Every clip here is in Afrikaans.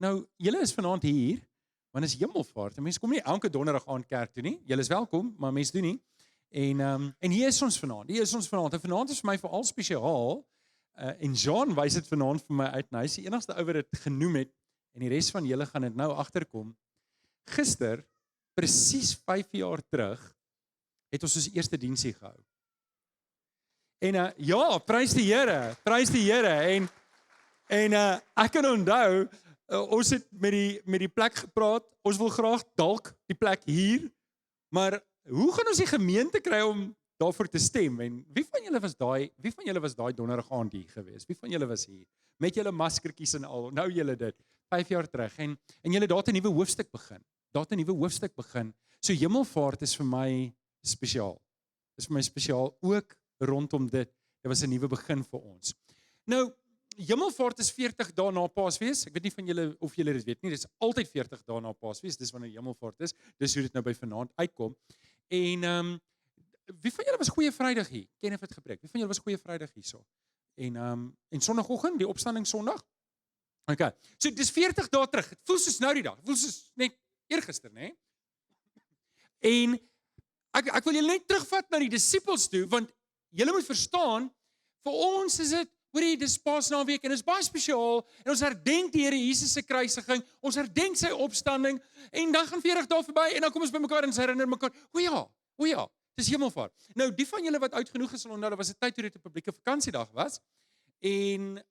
Nou, julle is vanaand hier, want is hemelvaart. Mense kom nie elke donderdag aand kerk toe nie. Julle is welkom, maar mense doen nie. En hier is ons vanaand. Hier is ons vanaand. En vanaand is vir my veral spesiaal. En Jean wys dit vanaand vir my uit. En hy is die enigste ou wat dit genoem het. En die res van julle gaan dit nou agterkom. Gister, presies 5 jaar terug, het ons eerste diensie gehou. En ja, prys die Here. Prys die Here. En ek kan onthou, ons het met die plek gepraat, ons wil graag dalk die plek hier, maar hoe gaan ons die gemeente kry om daarvoor te stem? En wie van julle was daai donderdag aand hier gewees? Wie van julle was hier? Met julle maskertjies en al, nou julle dit, 5 jaar terug, en julle daar 'n nuwe hoofstuk begin. So hemelvaart is vir my spesiaal. Is vir my spesiaal ook rondom dit. Dit was 'n nuwe begin vir ons. Nou, hemelvaart is 40 dae na Paasfees. Ek weet nie van julle of julle dit weet nie. Dit is altyd 40 dae na Paasfees. Dis wanneer hemelvaart is. Dis hoe dit nou by vanaand uitkom. En wie van julle was Goeie Vrydag hier? Kenneth het gepreek. Wie van julle was Goeie Vrydag hierso? En Sondagoggend, die opstanding Sondag. Okay. So dis 40 dae terug. Dit voel soos nou die dag. Dit voel soos net eergister, né? En ek wil julle net terugvat na die disippels toe, want julle moet verstaan, vir ons is dit, hoorie, dis Paasnaweek en dit is baie spesiaal en ons herdenk die Here Jesus se kruisiging, ons herdenk sy opstanding en dan gaan 40 dae verby en dan kom ons bymekaar en ons herinner mekaar, o ja, dis hemelvaart. Nou, die van julle wat oud genoeg is sal onthou, daar was 'n tyd toe dit 'n publieke vakansiedag was en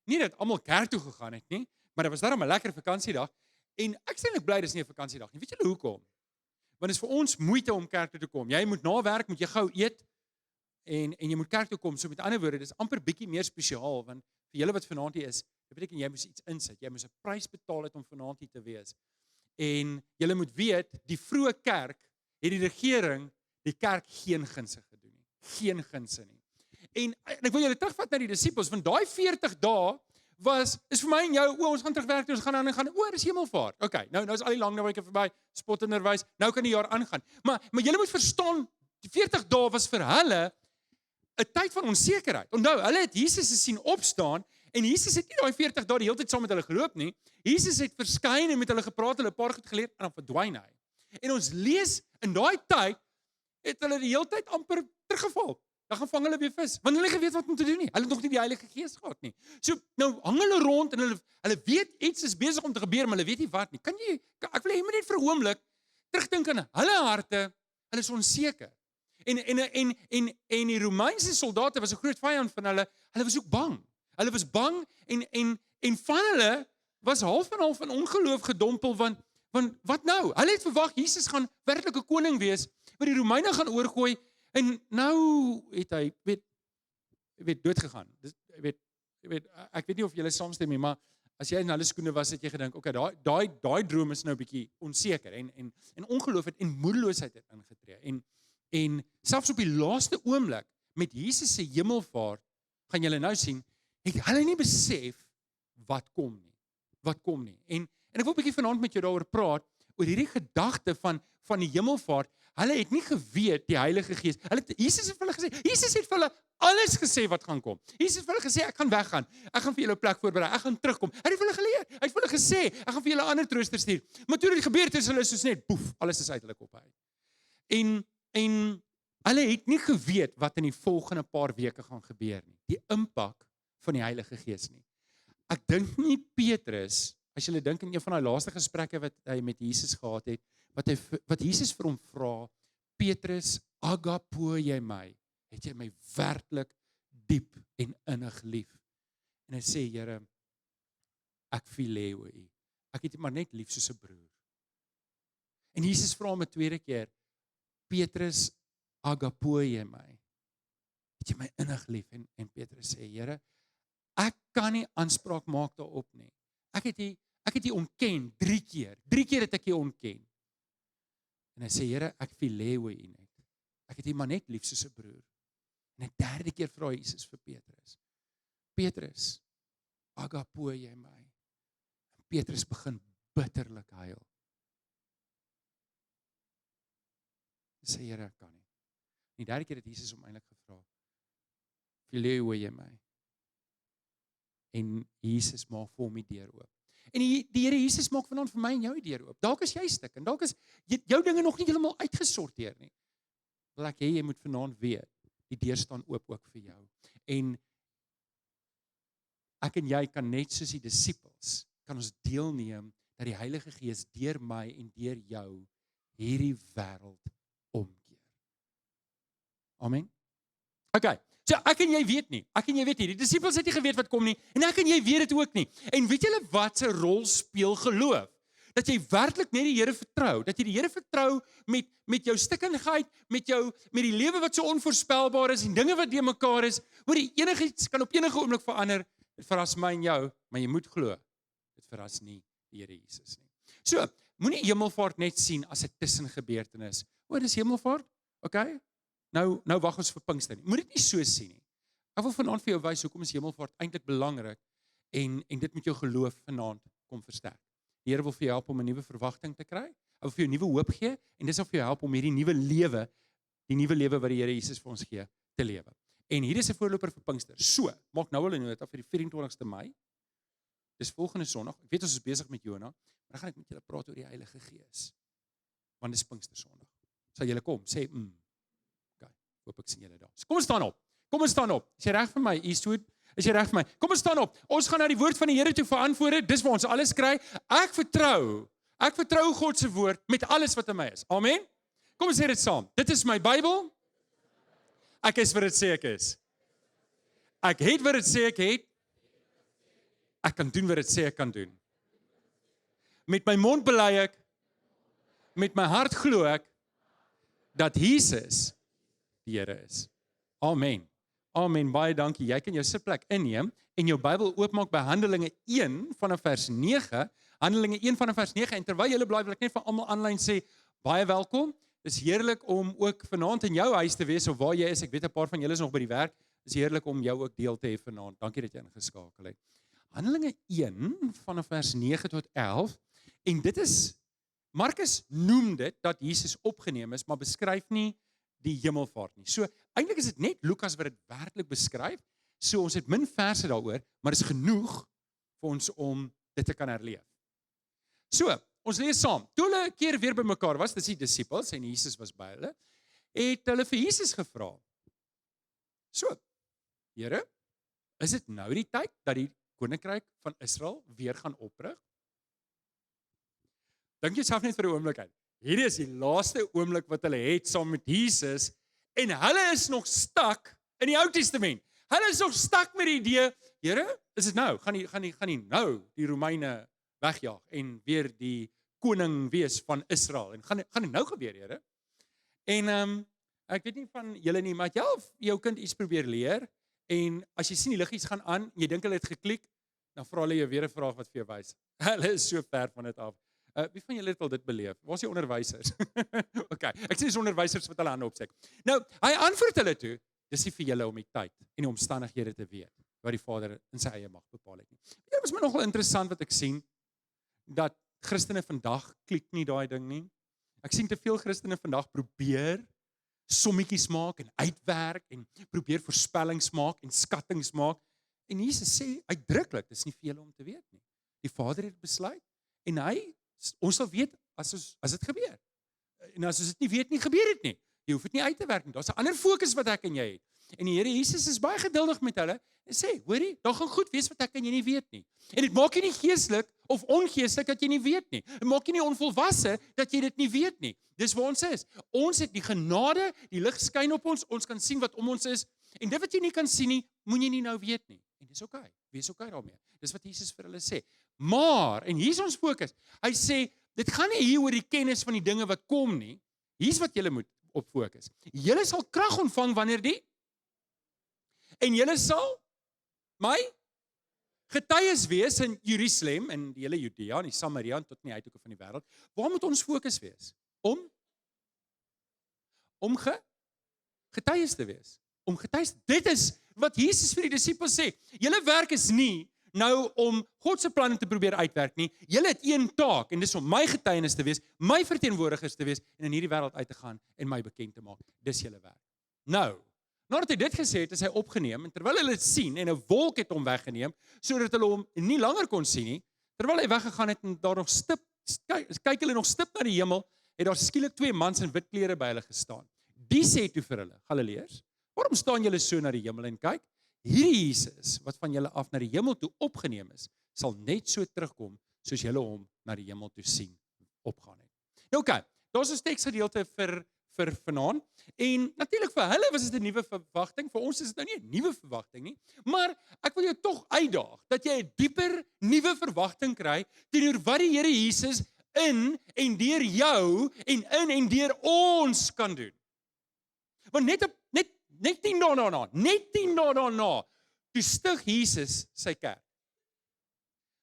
nie dat almal kerk toe gegaan het nie, maar dit was daarom 'n lekker vakansiedag en ek is eintlik bly dis nie 'n vakansiedag nie. Weet julle hoekom? Want dit is vir ons moeite om kerk toe te kom. Jy moet na werk, moet jy gou eet en jy moet kerk toe kom. So met ander woorde, dis amper bietjie meer spesiaal want vir julle wat vanaand hier is, dit beteken jy moes iets insit. Jy moes 'n prys betaal het om vanaand hier te wees. En julle moet weet, die vroeë kerk het die regering die kerk geen gunste gedoen nie. Geen gunste nie. En ek wil julle terugvat na die disippels, want daai 40 dae is vir my en jou, ons gaan terugwerk toe, ons gaan aan en gaan, dis hemelvaart. Okay, nou is al die lang naweke verby, spottenderwys, nou kan die jaar aangaan. Maar julle moet verstaan, die 40 dae was vir hulle 'n tyd van onsekerheid. Onthou, hulle het Jesus gesien opstaan en Jesus het nie daai 40 dae die hele tyd saam met hulle geloop nie. Jesus het verskyn en met hulle gepraat, hulle 'n paar goed geleer en dan verdwyn hy. En ons lees in daai tyd het hulle die hele tyd amper teruggeval. Dan gaan vang hulle weer vis, want hulle geweet wat om te doen nie. Hulle het nog nie die Heilige Gees gehad nie. So nou hang hulle rond en hulle weet iets is besig om te gebeur, maar hulle weet nie wat nie. Ek wil hê jy moet net vir 'n oomblik terugdink aan hulle harte. Hulle is onseker. En die Romeinse soldate was 'n groot vyand van hulle. Hulle was ook bang. Hulle was bang en van hulle was half en half in ongeloof gedompel want wat nou? Hulle het verwag Jesus gaan werklik 'n koning wees wat die Romeine gaan oorgooi en nou het hy weet dood gegaan. Dis ek weet nie of julle saamstem nie, maar as jy in hulle skoene was, het jy gedink, okay, daai droom is nou 'n bietjie onseker en ongeloof het en moedeloosheid het ingetree. En selfs op die laaste oomblik met Jesus se hemelvaart gaan julle nou sien, het hulle nie besef wat kom nie. En ek wil 'n bietjie vanaand met jou daaroor praat oor hierdie gedagte van die hemelvaart. Hulle het nie geweet die Heilige Gees. Jesus het vir hulle gesê, Jesus het vir hulle alles gesê wat gaan kom. Jesus het vir hulle gesê, ek gaan weggaan. Ek gaan vir julle 'n plek voorberei. Ek gaan terugkom. Hy het vir hulle geleer. Hy het vir hulle gesê, ek gaan vir julle 'n ander trooster stuur. Maar toe dit gebeur het, is hulle soos net boef, alles is uit hulle kop uit. En hulle het nie geweet wat in die volgende paar weke gaan gebeur nie. Die impak van die Heilige Gees nie. Ek dink nie Petrus, as jy dink in een van daai laaste gesprekke wat hy met Jesus gehad het, wat Jesus vir hom vra, Petrus, agapo jy my? Het jy my werklik diep en innig lief? En hy sê, Here, ek phileo u. Ek het u maar net lief soos 'n broer. En Jesus vra hom 'n tweede keer, Petrus, agapo jy my? Het jy my innig lief? En Petrus sê, Here, ek kan nie aanspraak maak daarop nie. Ek het u ontken 3 keer. 3 keer het ek u ontken. En hy sê, Here, ek phileo u net. Ek het u maar net lief soos 'n broer. En 'n derde keer vra Jesus vir Petrus, Petrus, agapo jy my? En Petrus begin bitterlik huil. Hy sê, Here, ek kan nie. Die derde keer het Jesus hom eintlik gevra, phileo jy my? En Jesus maak vir hom die deur oop. En die Here Jesus maak vanaand vir my en jou die deur oop. Dalk is jy stuk en dalk is jou dinge nog nie heeltemal uitgesorteer nie. Wil ek hê jy moet vanaand weet, die deur staan oop ook vir jou. En ek en jy kan net soos die disippels, kan ons deelneem dat die Heilige Gees deur my en deur jou hierdie wêreld omkeer. Amen. Okay, so ek en jy weet nie, die disippels het nie geweet wat kom nie, en ek en jy weet dit ook nie. En weet julle wat se rol speel geloof? Dat jy werklik net die Here vertrou, dat jy die Here vertrou met jou stikkingheid, met die lewe wat so onvoorspelbaar is, en dinge wat de mekaar is, hoor die enigiets kan op enige oomblik verander. Dit verras my en jou, maar jy moet glo, dit verras nie die Here Jesus nie. So, moenie hemelvaart net sien as 'n tussengebeurtenis. O, dis hemelvaart? Okay? Nou wag ons vir Pinkster nie. Moet dit nie so sien nie. Ek wil vanaand vir jou wys hoekom is hemelvaart eintlik belangrik en dit moet jou geloof vanaand kom versterk. Die Here wil vir jou help om 'n nuwe verwagting te kry. Hy wil vir jou nuwe hoop gee en dis wil vir jou help om hierdie nuwe lewe, die nuwe lewe wat die Here Jesus vir ons gee, te lewe. En hier is 'n voorloper vir Pinkster. So, maak nou al 'n nota vir die 24ste Mei. Dis volgende Sondag. Ek weet ons is besig met Jona, maar dan gaan ek met julle praat oor die Heilige Gees. Want dis Pinkster Sondag. Sal julle kom? Sê Okay. Hoop ek sien julle daar. So, kom ons staan op. Is jy reg vir my, Eastwood? Is jy reg vir my? Kom ons staan op. Ons gaan na die woord van die Here toe verantwoord. Dis waar ons alles kry. Ek vertrou God se woord met alles wat in my is. Amen. Kom ons sê dit saam. Dit is my Bybel. Ek is wat dit sê ek is. Ek het wat dit sê ek het. Ek kan doen wat dit sê ek kan doen. Met my mond bely ek, met my hart glo ek dat Jesus die Here is. Amen. Amen. Baie dankie. Jy kan jou sitplek inneem en jou Bybel oopmaak by Handelinge 1 vanaf vers 9. Handelinge 1 vanaf vers 9 en terwyl julle bly wil ek net vir almal aanlyn sê baie welkom. Dis heerlik om ook vanaand in jou huis te wees of waar jy is. Ek weet 'n paar van julle is nog by die werk. Dis heerlik om jou ook deel te hê vanaand. Dankie dat jy ingeskakel het. Handelinge 1 vanaf vers 9 tot 11 en dit is Markus noem dit dat Jesus opgeneem is, maar beskryf nie die hemelvaart nie. So eintlik is dit net Lukas wat dit werklik beskryf. So ons het min verse daaroor, maar is genoeg vir ons om dit te kan herleef. So, ons lees saam. Toe hulle 'n keer weer bymekaar was, dis die disippels en Jesus was by hulle, het hulle vir Jesus gevra. So, Here, is dit nou die tyd dat die koninkryk van Israel weer gaan oprig? Dink jouself net vir 'n oomblik uit. Hierdie is die laaste oomblik wat hulle het saam met Jesus en hulle is nog stak in die Ou Testament. Hulle is nog stak met die idee, Here, is dit nou? Gaan nie nou die Romeine wegjaag en weer die koning wees van Israel en gaan dit nou gebeur, Here? En ek weet nie van julle nie, maar het jy al jou kind iets probeer leer en as jy sien die liggies gaan aan en jy dink hulle het geklik, dan vra hulle jou weer 'n vraag wat vir jou wys. Hulle is so ver van dit af. Wie van julle het al dit beleef? Waar is die onderwysers? Okay, ek sê dis onderwysers wat hulle hande opsteek. Nou, hy antwoord hulle toe, dis nie vir julle om die tyd en die omstandighede te weet wat die Vader in sy eie mag bepaal het nie. Dit is my nogal interessant wat ek sien dat Christene vandag klik nie daai ding nie. Ek sien te veel Christene vandag probeer sommetjies maak en uitwerk en probeer voorspellings maak en skattings maak. En Jesus sê uitdruklik, dis nie vir julle om te weet nie. Die Vader het besluit en ons sal weet as dit gebeur. En as ons dit nie weet nie, gebeur dit nie. Jy hoef dit nie uit te werk nie. Daar's 'n ander fokus wat ek en jy het. En die Here Jesus is baie geduldig met hulle en sê, hoorie, daar gaan goed wees wat ek en jy nie weet nie. En dit maak jy nie geestelik of ongeestelik dat jy nie weet nie. Dit maak jy nie onvolwasse dat jy dit nie weet nie. Dis waar ons is. Ons het die genade, die lig skyn op ons, ons kan sien wat om ons is. En dit wat jy nie kan sien nie, moet jy nie nou weet nie. En dis okay. Wees okay daarmee. Dis wat Jesus vir hulle sê. Maar, en hier is ons fokus. Hy sê, dit gaan nie hier oor die kennis van die dinge wat kom nie. Hier's wat julle moet op fokus. Julle sal krag ontvang wanneer en julle sal my getuies wees in Jerusalem en die hele Judea en die Samaria en tot in die uithoeke van die wêreld. Waar moet ons fokus wees? Om getuies te wees. Om getuies. Dit is wat Jesus vir die disippels sê. Julle werk is nie nou om God se planne te probeer uitwerk nie. Julle het een taak en dis om my getuienis te wees, my verteenwoordigers te wees en in hierdie wêreld uit te gaan en my bekend te maak. Dis julle werk. Nou, nadat hy dit gesê het, is hy opgeneem en terwyl hulle dit sien en 'n wolk het hom weggeneem sodat hulle hom nie langer kon sien nie, Terwyl hy weggegaan het en daar nog kyk hulle nog stip na die hemel, het daar skielik 2 mans in wit klere by hulle gestaan. Die sê toe vir hulle, Galileërs, waarom staan julle so na die hemel en kyk? Hierdie Jesus wat van julle af na die hemel toe opgeneem is, sal net so terugkom soos julle hom na die hemel toe sien opgaan het. Nou oké, daar's 'n teksgedeelte vir vanaand en natuurlik vir hulle was dit 'n nuwe verwagting, vir ons is dit nou nie 'n nuwe verwagting nie, maar ek wil jou tog uitdaag dat jy 'n dieper nuwe verwagting kry teenoor wat die Here Jesus in en deur jou en in en deur ons kan doen. Want net 10 dae daarna, toe stig Jesus sy kerk.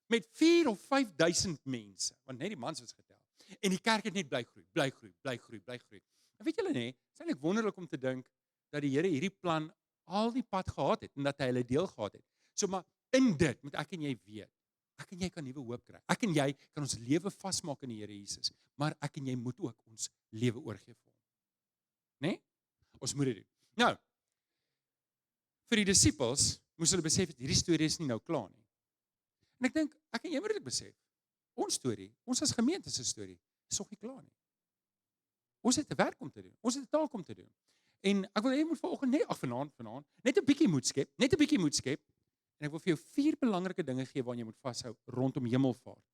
Met 4 of 5.000 mense, want net die mans was getel. En die kerk het net bly groei. En weet julle nie, is eintlik wonderlik om te dink dat die Here hierdie plan al die pad gehad het en dat hy hulle deel gehad het. So maar in dit moet ek en jy weet, ek en jy kan nuwe hoop kry. Ek en jy kan ons lewe vasmaak in die Here Jesus, maar ek en jy moet ook ons lewe oorgee vir hom. Né? Ons moet dit doen. Nou, vir die disippels moes hulle besef dat hierdie storie is nie nou klaar nie. En ek dink, ek en jy moet dit besef. Ons storie, ons as gemeente se storie, is nog nie klaar nie. Ons het 'n werk om te doen. Ons het 'n taak om te doen. En ek wil hê jy moet vanaand net 'n bietjie moed skep. En ek wil vir jou 4 belangrike dinge gee waaraan jy moet vashou rondom hemelvaart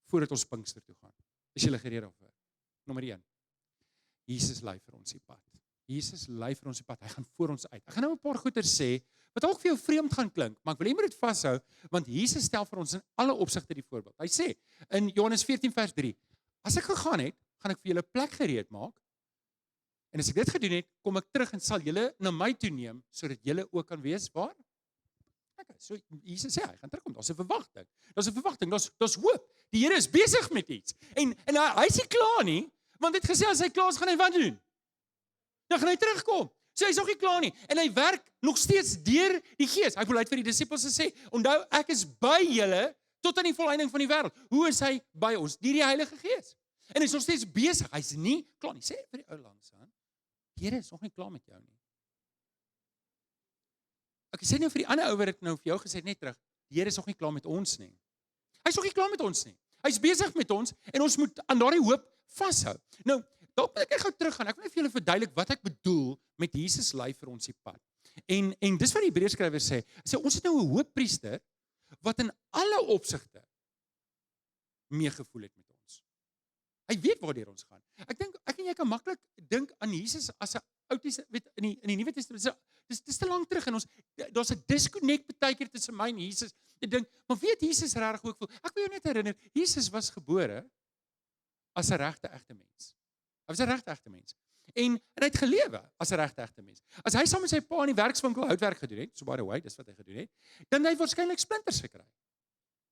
voordat ons Pinkster toe gaan. Is jy gereed daarvoor? Nommer 1. Jesus lei vir ons die pad. Hy gaan voor ons uit. Ek gaan nou 'n paar goeie sê wat dalk vir jou vreemd gaan klink, maar ek wil hê jy moet dit vashou want Jesus stel vir ons in alle opsigte die voorbeeld. Hy sê in Johannes 14 vers 3: As ek gegaan het, gaan ek vir julle plek gereed maak. En as ek dit gedoen het, kom ek terug en sal julle na my toe neem sodat julle ook kan wees waar? Okay, so Jesus sê hy gaan terugkom. Daar's 'n verwagting. Daar's hoop. Die Here is besig met iets. En hy is nie klaar nie, want hy het gesê as hy klaar is, gaan hy wat doen? Dan gaan hy terugkom. So hy's nog nie klaar nie. En hy werk nog steeds deur die Gees. Hy wil uit vir die disippels sê, onthou ek is by julle tot aan die volëinding van die wêreld. Hoe is hy by ons? Deur die Heilige Gees. En hy is nog steeds besig. Hy's nie klaar nie. Sê vir die ou langs aan, die Here is nog nie klaar met jou nie. Ek sê nou vir die ander ou wat dit nou vir jou gesê het net terug, die Here is nog nie klaar met ons nie. Hy's nog nie klaar met ons nie. Hy's besig met ons en ons moet aan daardie hoop vashou. Nou, dalk moet ek gou teruggaan. Ek wil net vir julle verduidelik wat ek bedoel met Jesus lei vir ons die pad. En dis wat die Hebreërskrywer sê. Hy sê ons het nou 'n hoofpriester wat in alle opsigte meegevoel het met ons. Hy weet waartoe ons gaan. Ek dink ek en jy kan maklik dink aan Jesus as 'n weet in die Nuwe Testament. Dis te lank terug en daar's 'n disconnect baie keer tussen my en Jesus. Ek dink, maar weet Jesus regtig hoe ek voel? Ek wil jou net herinner, Jesus was gebore as 'n regte egte mens. Hy was 'n regte egte mens. En hy het gelewe as 'n regte egte mens. As hy saam met sy pa in die werkswinkel houtwerk gedoen het, so by the way, dis wat hy gedoen het, dan het hy waarskynlik splinters gekry.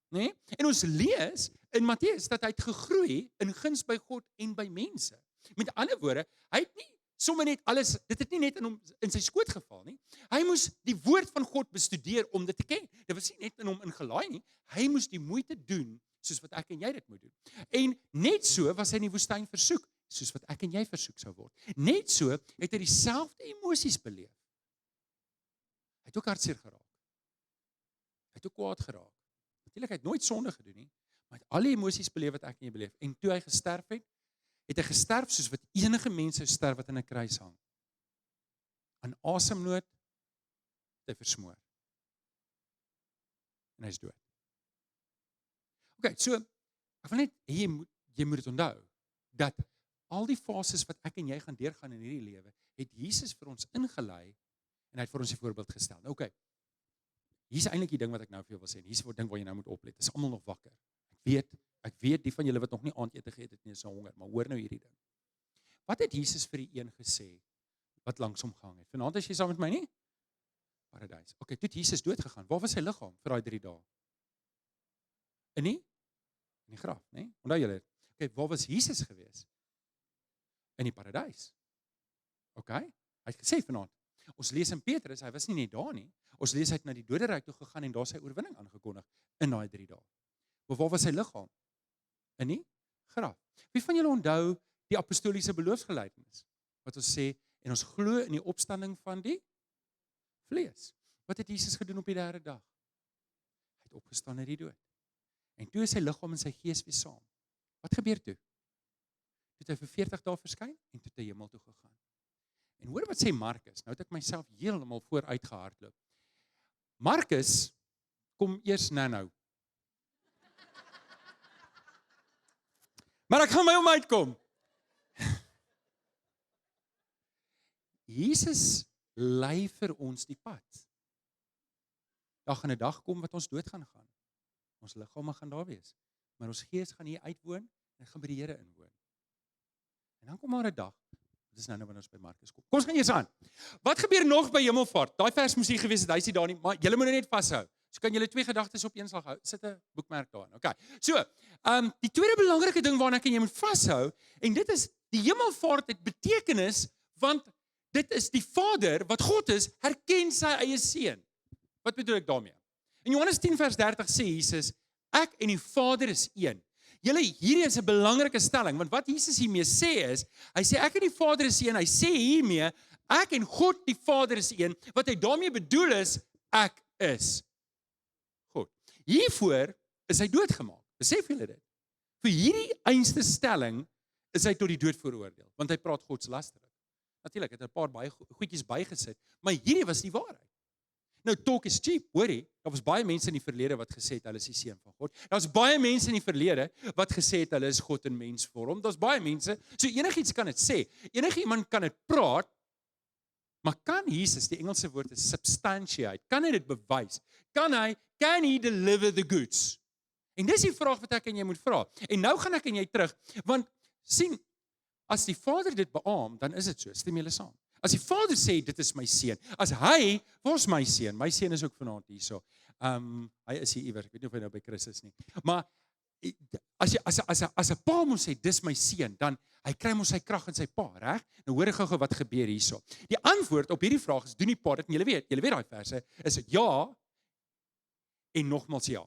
Nee? En ons lees in Matteus dat hy het gegroei in guns by God en by mense. Met ander woorde, hy het nie sommer net alles, dit het nie net in sy skoot geval nie. Hy moes die woord van God bestudeer om dit te ken. Dit was nie net in hom ingelaai nie. Hy moes die moeite doen soos wat ek en jy dit moet doen. En net so was hy in die woestyn versoek, soos wat ek en jy versoek sou word. Net so het hy dieselfde emosies beleef. Hy het ook hartseer geraak. Hy het ook kwaad geraak. Natuurlik hy het nooit sonde gedoen nie, maar hy het al die emosies beleef wat ek en jy beleef. En toe hy gesterf het hy gesterf soos wat enige mens sou sterf wat in 'n kruis hang. Aan asemnood het hy versmoor. En hy's dood. Okay, so ek wil net jy moet dit onthou dat al die fases wat ek en jy gaan deurgaan in hierdie lewe, het Jesus vir ons ingelei en hy het vir ons 'n voorbeeld gestel. Nou okay. Hier's eintlik die ding wat ek nou vir jou wil sê. Hier's 'n ding waar jy nou moet oplet. Dis almal nog wakker. Ek weet die van julle wat nog nie aandete geëet het nie, is honger, maar hoor nou hierdie ding. Wat het Jesus vir die een gesê wat langs hom gehang het? Vanaand as jy saam met my nie? Paradys. Okay, toe het Jesus dood gegaan. Waar was sy liggaam vir daai 3 dae? In die graf, né? Onthou julle? Okay, waar was Jesus gewees? In die paradys. Okay? Hy het gesê vanaand. Ons lees in Petrus, hy was nie net daar nie. Ons lees hy het na die doderyk toe gegaan en daar sy oorwinning aangekondig in daai 3 dae. Maar waar was sy liggaam? In die graf. Wie van julle onthou die apostoliese geloofsbelijdenis? Wat ons sê, en ons glo in die opstanding van die vlees. Wat het Jesus gedoen op die 3de dag? Hy het opgestaan uit die dood. En toe is sy liggaam en sy gees weer saam. Wat gebeur toe? Toe het hy vir 40 dae verskyn en toe het hy hemel toe gegaan. En hoor wat sê Markus, nou het ek myself heeltemal vooruit gehardloop. Markus kom eers nou. Maar ek gaan my uitkom. Jesus lei vir ons die pad. Daar gaan 'n dag kom wat ons dood gaan. Ons liggame gaan daar wees. Maar ons gees gaan hier uitwoon en gaan by die Here inwoon. En dan kom maar 'n dag. Dit is nou wanneer ons by Markus kom. Kom ons gaan eers aan. Wat gebeur nog by hemelvaart? Daai vers moes hier gewees het, hy sê daar nie, maar julle moet net vashou. So kan julle 2 gedagtes op een slag hou. Sit 'n boekmerk daarin. Okay. So, die tweede belangrike ding waarna jy moet vashou, en dit is die hemelvaart het betekenis, want dit is die Vader wat God is, herken sy eie seun. Wat bedoel ek daarmee? In Johannes 10 vers 30 sê Jesus, ek en die Vader is een. Julle, hierdie is 'n belangrike stelling, want wat Jesus hiermee sê is, hy sê ek en die Vader is een, hy sê hiermee, ek en God die Vader is een, wat hy daarmee bedoel is, ek is God. Hiervoor is hy doodgemaak, besef julle dit? Vir hierdie einste stelling is hy tot die dood veroordeel, want hy praat godslasterik. Natuurlik, het 'n paar baie goedjies bygesit, maar hierdie was die waarheid. Nou, talk is cheap, hoorie, daar was baie mense in die verlede wat gesê het, hulle is die seun van God. Daar was baie mense in die verlede wat gesê het, hulle is God in mensvorm. Daar's baie mense, so enigiets kan dit sê. Enige iemand kan dit praat, maar kan Jesus, die Engelse woord is substantiate, kan hy dit bewys? Can he deliver the goods? En dis die vraag wat ek en jy moet vra. En nou gaan ek en jy terug, want sien, as die Vader dit beamoen, dan is dit so, stem julle saam. As die Vader sê, dit is my seun, as hy, waar's my seun is ook vanaand hierso, hy is hier iewers, ek weet nie of hy nou by Christus is nie, maar, as 'n pa moet sê, dis my seun, dan, hy kry mos sy krag in sy pa, reg? Nou hoor ek gou wat gebeur hierso. Die antwoord op hierdie vraag is, doen die pa dit, en julle weet daai verse, is ja, en nogmals ja.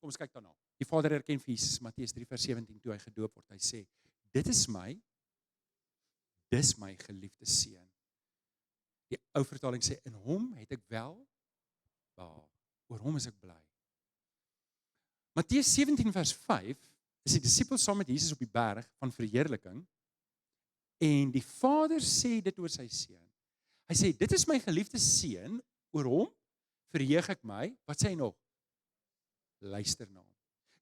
Kom ons kyk daarna. Die Vader erken vir Jesus, Matteus 3 vers 17, toe hy gedoop word, hy sê, dis my geliefde seun. Die ou vertaling sê, in hom het ek wel behaag. Oor hom is ek bly. Matteus 17 vers 5 is die disippels saam met Jesus op die berg van verheerliking en die Vader sê dit oor sy seun. Hy sê, dit is my geliefde seun, oor hom verheug ek my. Wat sê hy nog? Luister na hom.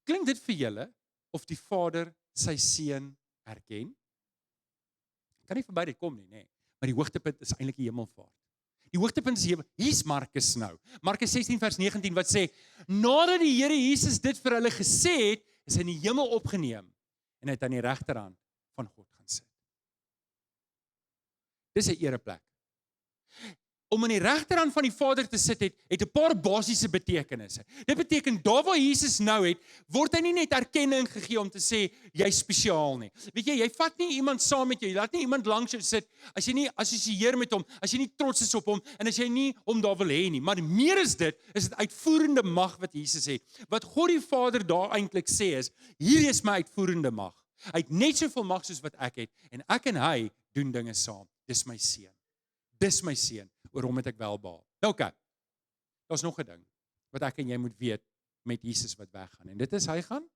Klink dit vir julle of die Vader sy seun erken? Kan nie verby dit kom nie, nee. Maar die hoogtepunt is eintlik die hemelvaart. Die hoogtepunt is hier's Markus nou. Markus 16 vers 19 wat sê, nadat die Here Jesus dit vir hulle gesê het, is hy in die hemel opgeneem en hy het aan die regterhand van God gaan sit. Dis 'n ereplek. Om aan die regterhand van die Vader te sit het 'n paar basiese betekenisse. Dit beteken, daar waar Jesus nou het, word hy nie net erkenning gegee om te sê, jy's spesiaal nie. Weet jy vat nie iemand saam met jou, jy laat nie iemand langs jou sit, as jy nie assosieer met hom, as jy nie trots is op hom, en as jy nie hom daar wil hê nie. Maar meer is dit uitvoerende mag wat Jesus het. Wat God die Vader daar eintlik sê is, hier is my uitvoerende mag. Hy het net soveel mag soos wat ek het, en ek en hy doen dinge saam. Dis my seun. Dis my seun. Oor hom het ek wel behaag. Nou oké, daar's nog 'n ding, wat ek en jy moet weet, met Jesus wat weggaan, en dit is, hy gaan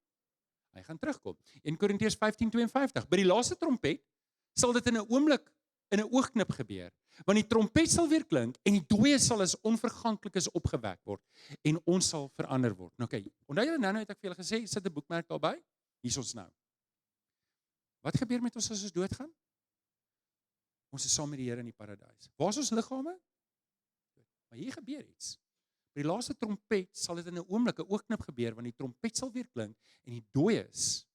terugkom. 1 Korintiërs 15:52, by die laaste trompet, sal dit in 'n oomblik, in 'n oogknip gebeur, want die trompet sal weer klink, en die dooies sal as onverganklikes opgewek word, en ons sal verander word. Nou oké, onthou julle nou het ek vir julle gesê, sit 'n boekmerk daarby, hier is ons nou. Wat gebeur met ons as ons doodgaan? Ons is saam met die Here in die paradys. Waar is ons liggame? Maar hier gebeur iets. By die laaste trompet sal dit in 'n oomblik, 'n oogknip gebeur, want die trompet sal weer klink en die dooies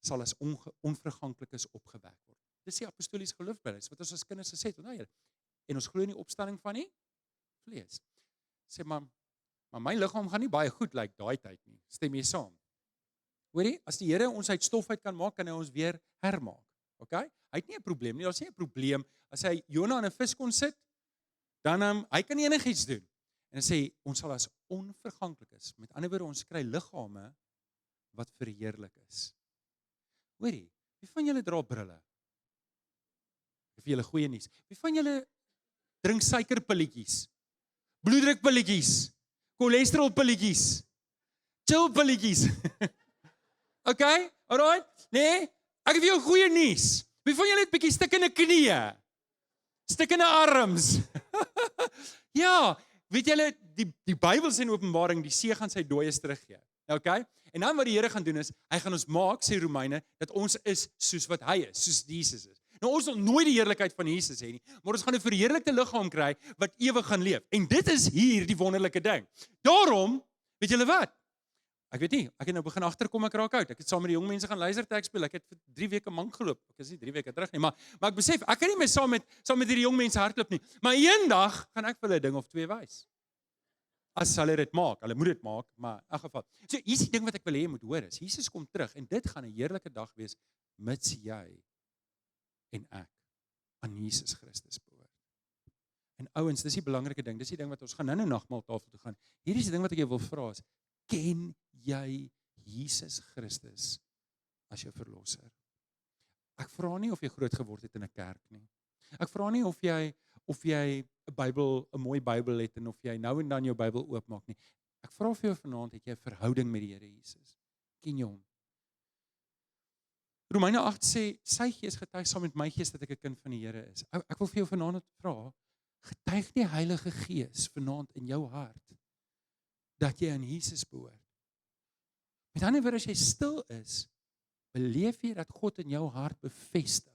sal as onverganklikes opgewek word. Dis die apostoliese geloofsbelijdenis wat ons as kinders gesê het, onthou julle. En ons glo in die opstanding van die vlees. Sê maar my liggaam gaan nie baie goed lyk daai tyd nie. Stem jy saam? Hoorie, as die Here ons uit stof uit kan maak, kan hy ons weer hermaak. Okay? Hy het nie 'n probleem nie, daar's nie 'n probleem as hy Jona in 'n vis kon sit, dan hy kan enigiets doen. En hy sê ons sal as onverganklik is. Met ander woorde, ons kry liggame wat verheerlik is. Hoorie, wie van julle dra brille? Ek vir julle goeie nuus. Wie van julle drink suikerpilletjies? Bloeddrukpilletjies? Cholesterolpilletjies? chill pilletjies. Okay, alright? Nee, ek het vir jou goeie nuus. Wie van julle het bietjie stikkende knieë? Stikkende arms. Ja, weet julle, die Bybel sê in Openbaring, die see gaan sy dooies teruggee. Okay? En dan wat die Here gaan doen is, hy gaan ons maak, sê Romeine, dat ons is soos wat hy is, soos Jesus is. Nou ons sal nooit die heerlikheid van Jesus hê nie, maar ons gaan 'n verheerlikte liggaam kry wat ewig gaan leef. En dit is hier die wonderlike ding. Daarom, weet julle wat? Ek weet nie, ek het nou begin agterkom ek raak oud. Ek het saam met die jong mense gaan luisterteks speel. Ek het vir 3 weke mank geloop. Ek is nie 3 weke terug nie, maar ek besef ek kan nie meer saam met hierdie jong mense hardloop nie. Maar eendag gaan ek vir hulle 'n ding of 2 wys. As hulle dit maak, hulle moet dit maak, maar in elk geval. So hier is die ding wat ek wil hê jy moet hoor is, Jesus kom terug en dit gaan 'n heerlike dag wees mits jy en ek aan Jesus Christus behoort. En ouens, dis die belangrike ding. Dis die ding wat ons gaan nou nagmaaltafel toe gaan. Hierdie is die ding wat ek jou wil vra is, ken jy Jesus Christus as jou verlosser? Ek vra nie of jy groot geword het in 'n kerk nie. Ek vra nie of jy 'n Bybel, 'n mooi Bybel het en of jy nou en dan jou Bybel oopmaak nie. Ek vra vir jou vanaand, het jy 'n verhouding met die Here Jesus? Ken jy hom? Romeine 8 sê, sy gees getuig saam met my gees dat ek 'n kind van die Here is. Ek wil vir jou vanaand vra, getuig die Heilige Gees vanaand in jou hart dat jy aan Jesus behoort. Met ander woorde, as jy stil is, beleef jy dat God in jou hart bevestig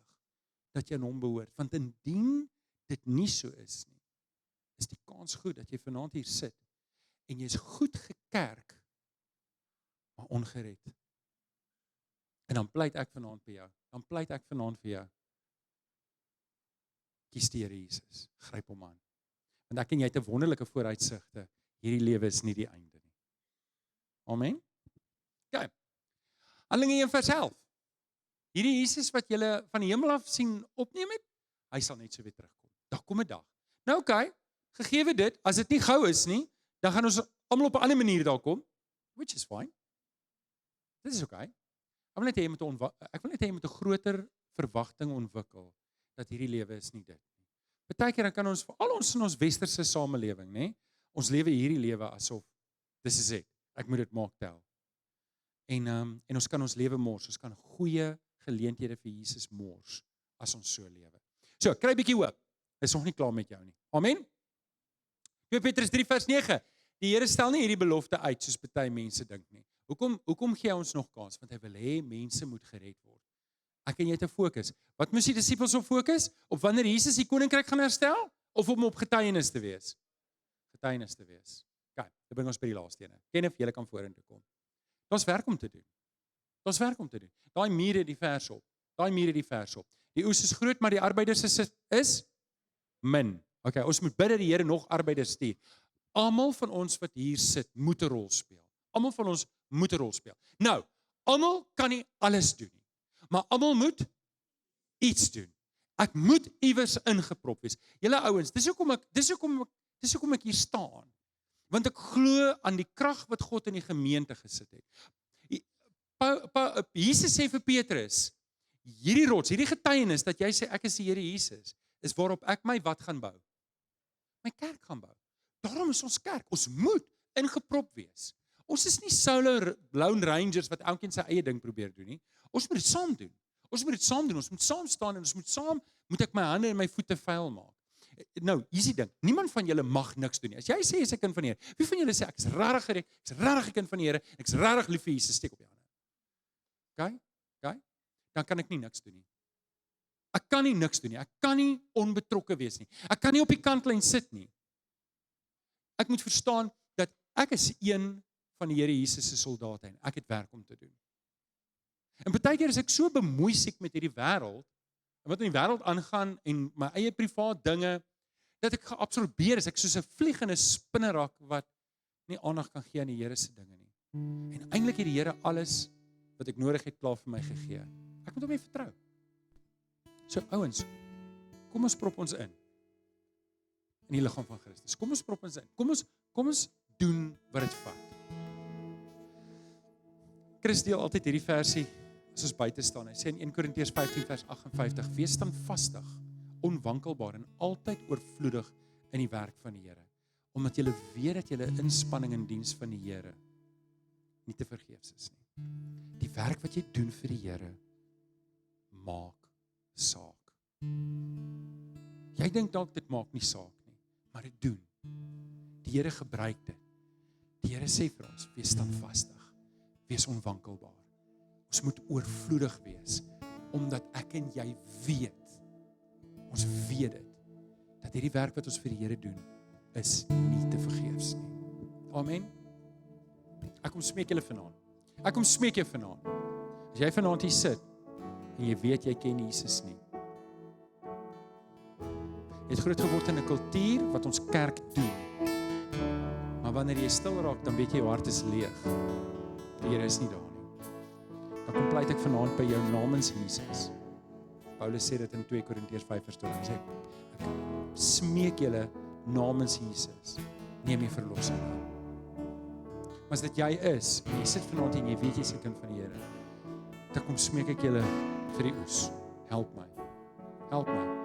dat jy aan hom behoort. Want indien dit nie so is nie, is die kans goed dat jy vanaand hier sit en jy is goed gekerk, maar ongered. En dan pleit ek vanaand vir jou. Dan pleit ek vanaand vir jou. Kies die Here Jesus. Gryp hom aan. Want ek en jy het 'n wonderlike vooruitsigte. Hierdie lewe is nie die einde nie. Amen. OK. Handelinge 1 vers 11. Hierdie Jesus wat julle van die hemel af sien opneem het, hy sal net so weer terugkom. Daar kom 'n dag. Nou OK, gegeewe dit, as dit nie gou is nie, dan gaan ons almal op 'n ander manier daar kom, which is fine. Dit is OK. Ek wil net hê jy moet 'n groter verwagting ontwikkel dat hierdie lewe is nie dit nie. Partykeer dan kan ons veral ons in ons westerse samelewing, nê? Ons lewe hierdie lewe asof dis is dit. Ek moet dit maak tel. En ons kan ons lewe mors. Ons kan goeie geleenthede vir Jesus mors as ons so lewe. So, kry 'n bietjie hoop. Is nog nie klaar met jou nie. Amen. 2 Petrus 3 vers 9. Die Here stel nie hierdie belofte uit soos baie mense dink nie. Hoekom gee hy ons nog kans? Want hy wil hê mense moet gered word. Ek en jy te fokus. Wat moes die disippels op fokus? Op wanneer Jesus die koninkryk gaan herstel of om op getuienis te wees? Getuienis te wees. OK, dit bring ons by die laaste ene. Kenneth, julle kan vorentoe kom. Daar's werk om te doen. Daar's werk om te doen. Daai mure die vers op. Die oes is groot, maar die arbeiders is min. OK, ons moet bid dat die Here nog arbeiders stuur. Almal van ons wat hier sit, moet 'n rol speel. Almal van ons moet 'n rol speel. Nou, almal kan nie alles doen nie, maar almal moet iets doen. Ek moet iewers ingeprop wees. Julle ouens, dis hoekom ek hier staan. Want ek glo aan die krag wat God in die gemeente gesit het. Jesus sê vir Petrus, hierdie rots, hierdie getuienis dat jy sê ek is die Here Jesus, is waarop ek my wat gaan bou? My kerk gaan bou. Daarom is ons kerk. Ons moet ingeprop wees. Ons is nie solo lone rangers wat elkeen sy eie ding probeer doen nie. Ons moet dit saam doen. Ons moet saam staan en moet ek my hande en my voete vuil maak. Nou, hier is die ding. Niemand van julle mag niks doen nie. As jy sê jy is 'n kind van die Here, wie van julle sê ek is regtig gered, ek is regtig 'n kind van die Here, ek is regtig lief vir Jesus, steek op jou hande. OK? Dan kan ek nie niks doen nie. Ek kan nie niks doen nie. Ek kan nie onbetrokke wees nie. Ek kan nie op die kantlyn sit nie. Ek moet verstaan dat ek is een van die Here Jesus se soldate en ek het werk om te doen. En baie keer is ek so bemoeisiek met hierdie wêreld en wat in die wêreld aangaan en my eie privaat dinge dat ek geabsorbeer is. Ek soos 'n vliegende spinnerak wat nie aandag kan gee aan die Here se dinge nie. En eintlik het die Here alles wat ek nodig het klaar vir my gegee. Ek moet hom net vertrou. So ouens, kom ons prop ons in die liggaam van Christus. Kom ons prop ons in. Kom ons doen wat dit vat. Chris deel altyd hierdie versie as ons buite staan. Hy sê in 1 Korintiërs 15 vers 58, wees standvastig, onwankelbaar en altyd oorvloedig in die werk van die Here, omdat julle weet dat julle inspanning in diens van die Here nie te vergeefs is nie. Die werk wat jy doen vir die Here, maak saak. Jy dink dalk dit maak nie saak nie, maar dit doen. Die Here gebruik dit. Die Here sê vir ons, wees standvastig, wees onwankelbaar. Ons moet oorvloedig wees, omdat ek en jy weet, ons weet dit, dat hierdie werk wat ons vir die Here doen, is nie te vergeefs nie. Amen. Ek kom smeek julle vanaand. Ek kom smeek jou vanaand. As jy vanaand hier sit, en jy weet jy ken Jesus nie. Jy het groot geword in 'n kultuur wat ons kerk doen. Maar wanneer jy stil raak, dan weet jy jou hart is leeg. Die Here is nie daar nie. Dan kom pleit ek vanaand by jou namens Jesus. Paulus sê dit in 2 Korintiërs 5:12. Hy sê, ek smeek julle namens Jesus. Neem die verlossing aan. Maar as dit jy is, en jy sit vanaand en jy weet jy is 'n kind van die Here, dan kom smeek ek julle vir die oes. Help my. Help my.